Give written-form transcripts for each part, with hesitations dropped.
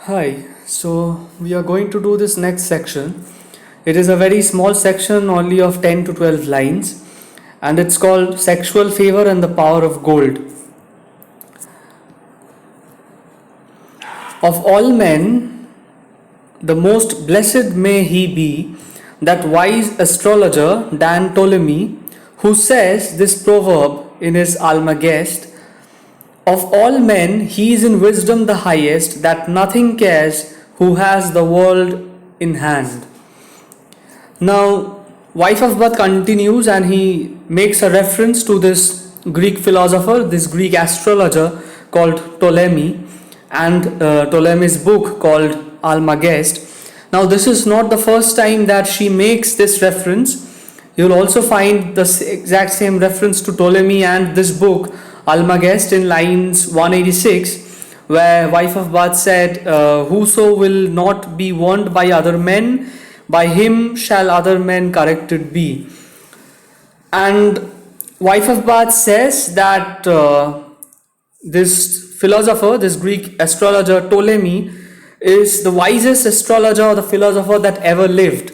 Hi, so we are going to do this next section. It is a very small section, only of 10 to 12 lines, and it's called Sexual Favor and the Power of Gold. Of all men, the most blessed may he be, that wise astrologer Dan Ptolemy, who says this proverb in his Almagest: Of all men, he is in wisdom the highest, that nothing cares who has the world in hand. Now, Wife of Bath continues and he makes a reference to this Greek philosopher, this Greek astrologer called Ptolemy, and Ptolemy's book called Almagest. Now, this is not the first time that she makes this reference. You'll also find the exact same reference to Ptolemy and this book, Almagest, in lines 186, where Wife of Bath said, Whoso will not be warned by other men, by him shall other men corrected be. And Wife of Bath says that this philosopher, this Greek astrologer Ptolemy, is the wisest astrologer or the philosopher that ever lived.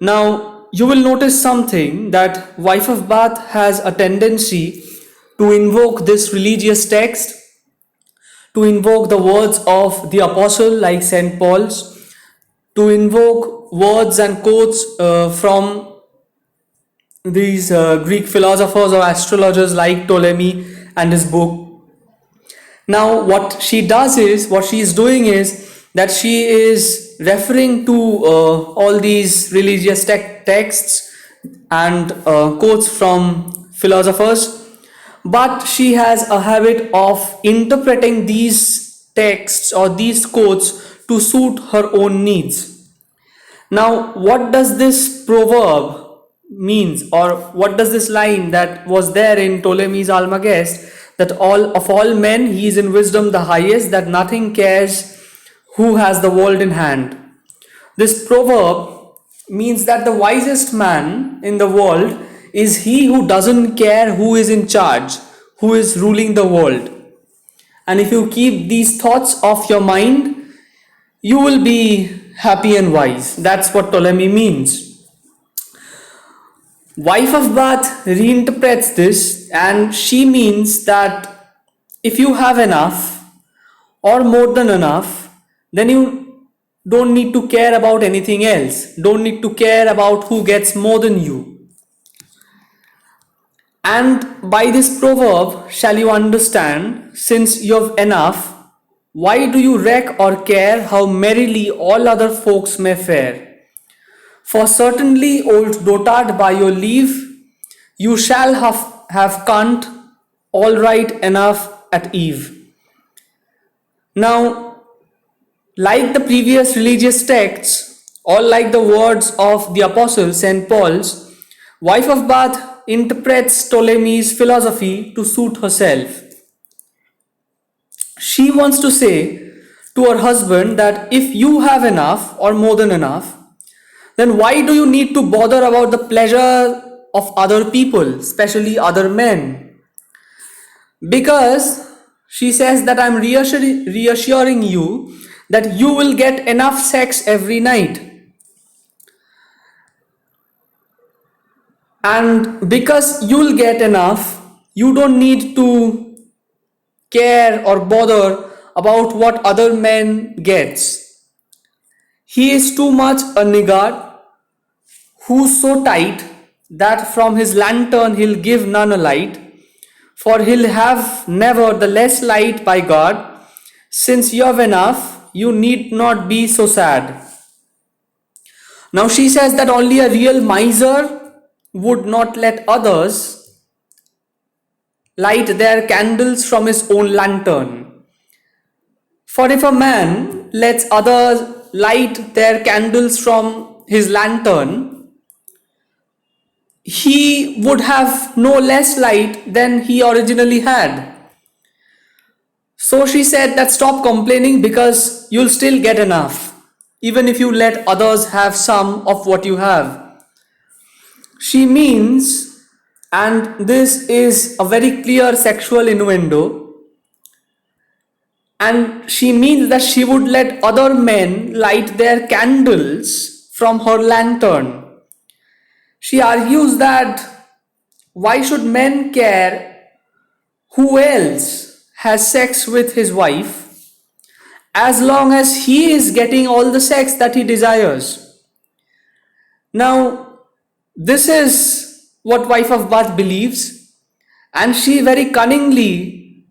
Now, you will notice something, that Wife of Bath has a tendency to invoke this religious text, to invoke the words of the apostle like St. Paul's, to invoke words and quotes from these Greek philosophers or astrologers like Ptolemy and his book. Now, what she is doing is that she is referring to all these religious texts and quotes from philosophers, but she has a habit of interpreting these texts or these quotes to suit her own needs. Now, what does this proverb means, or what does this line that was there in Ptolemy's Almagest, that all men he is in wisdom the highest, that nothing cares who has the world in hand? This proverb means that the wisest man in the world is he who doesn't care who is in charge, who is ruling the world. And if you keep these thoughts of your mind, you will be happy and wise. That's what Ptolemy means. Wife of Bath reinterprets this, and she means that if you have enough or more than enough, then you don't need to care about anything else, don't need to care about who gets more than you. And by this proverb shall you understand, since you have enough, why do you reck or care how merrily all other folks may fare? For certainly, old dotard, by your leave, you shall have cunt all right enough at eve. Now, like the previous religious texts, or like the words of the apostle St. Paul's, Wife of Bath interprets Ptolemy's philosophy to suit herself. She wants to say to her husband that if you have enough or more than enough, then why do you need to bother about the pleasure of other people, especially other men? Because she says that I'm reassuring you that you will get enough sex every night. And because you'll get enough, you don't need to care or bother about what other men gets. He is too much a niggard who's so tight that from his lantern he'll give none a light, for he'll have never the less light by God. Since you have enough, you need not be so sad. Now she says that only a real miser would not let others light their candles from his own lantern. For if a man lets others light their candles from his lantern, he would have no less light than he originally had. So she said that stop complaining, because you'll still get enough, even if you let others have some of what you have. She means, and this is a very clear sexual innuendo, and she means that she would let other men light their candles from her lantern. She argues that why should men care who else has sex with his wife as long as he is getting all the sex that he desires? Now, this is what wife of Bath believes, and she very cunningly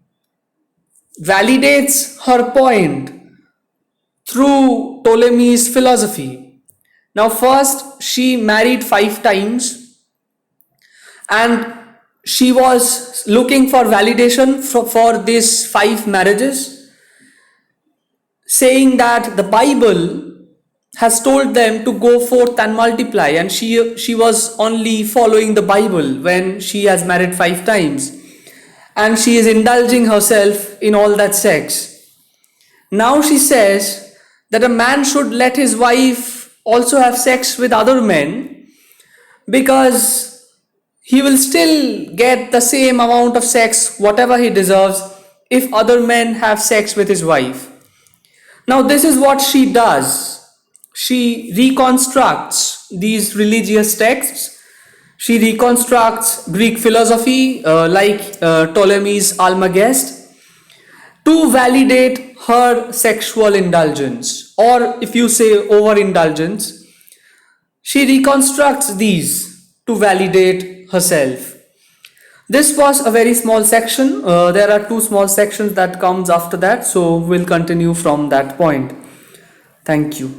validates her point through Ptolemy's philosophy. Now, first, she married 5 times, and she was looking for validation for these 5 marriages, saying that the Bible has told them to go forth and multiply, and she was only following the Bible when she has married 5 times, and she is indulging herself in all that sex. Now she says that a man should let his wife also have sex with other men because he will still get the same amount of sex, whatever he deserves, if other men have sex with his wife. Now, this is what she does. She reconstructs these religious texts. She reconstructs Greek philosophy like Ptolemy's Almagest to validate her sexual indulgence, or if you say overindulgence. She reconstructs these to validate herself. This was a very small section. There are 2 small sections that comes after that, so we'll continue from that point. Thank you.